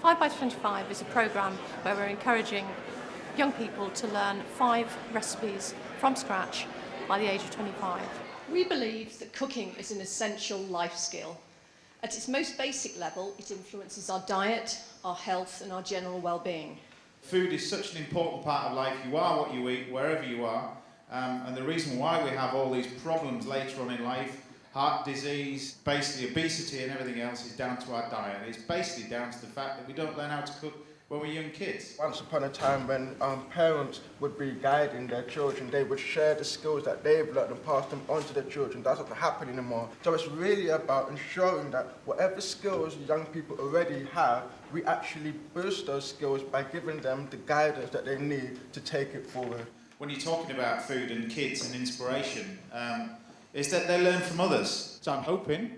5 by 25 is a programme where we're encouraging young people to learn 5 recipes from scratch by the age of 25. We believe that cooking is an essential life skill. At its most basic level, it influences our diet, our health and our general well-being. Food is such an important part of life. You are what you eat, wherever you are. And the reason why we have all these problems later on in life, heart disease, basically obesity and everything else, is down to our diet. It's basically down to the fact that we don't learn how to cook when we're young kids. Once upon a time when parents would be guiding their children, they would share the skills that they've learned and pass them on to their children. That's not happening anymore. So it's really about ensuring that whatever skills young people already have, we actually boost those skills by giving them the guidance that they need to take it forward. When you're talking about food and kids and inspiration, is that they learn from others. So I'm hoping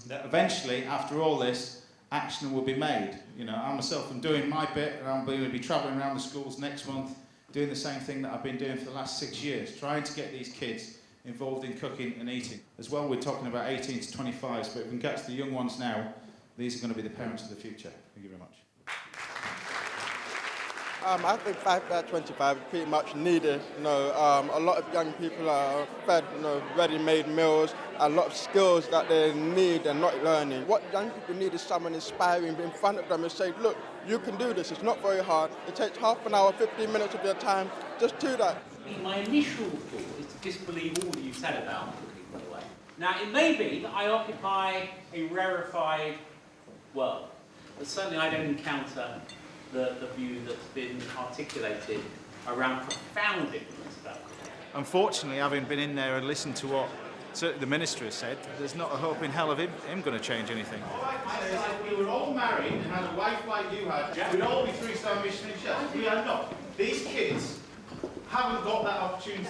that eventually, after all this, action will be made. You know, I myself am doing my bit, and I'm going to be travelling around the schools next month, doing the same thing that I've been doing for the last 6 years, trying to get these kids involved in cooking and eating. As well, we're talking about 18 to 25s, but if we can get to the young ones now, these are going to be the parents of the future. Thank you very much. I think 5 by 25 is pretty much needed. You know, a lot of young people are fed, ready-made meals, a lot of skills that they need and not learning. What young people need is someone inspiring in front of them and say, look, you can do this. It's not very hard. It takes half an hour, 15 minutes of your time. Just do that. My initial thought is to disbelieve all that you said about cooking, by the way. Now, it may be that I occupy a rarefied world, but certainly I don't encounter the view that's been articulated around profound ignorance about cooking. Unfortunately, having been in there and listened to what certainly the minister has said, there's not a hope in hell of him going to change anything. If we were all married and had a wife like you had, we'd all be 3-star Michelin chefs. We are not. These kids haven't got that opportunity.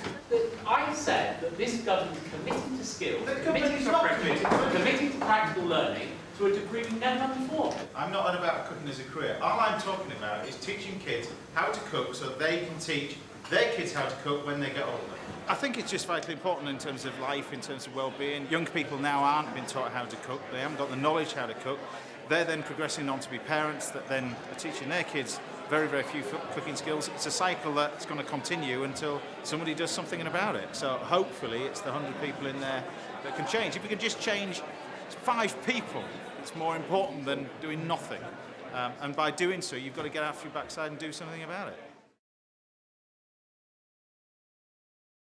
I said that this government is committing to skills, The committing government's to not apprenticeship, committing to practical learning to a degree we've never done before. I'm not on about cooking as a career. All I'm talking about is teaching kids how to cook so they can teach their kids how to cook when they get older. I think it's just vitally important in terms of life, in terms of well-being. Young people now aren't being taught how to cook. They haven't got the knowledge how to cook. They're then progressing on to be parents that then are teaching their kids very, very few cooking skills. It's a cycle that's going to continue until somebody does something about it. So hopefully it's the 100 people in there that can change. If we can just change 5 people, it's more important than doing nothing. And by doing so, you've got to get off your backside and do something about it.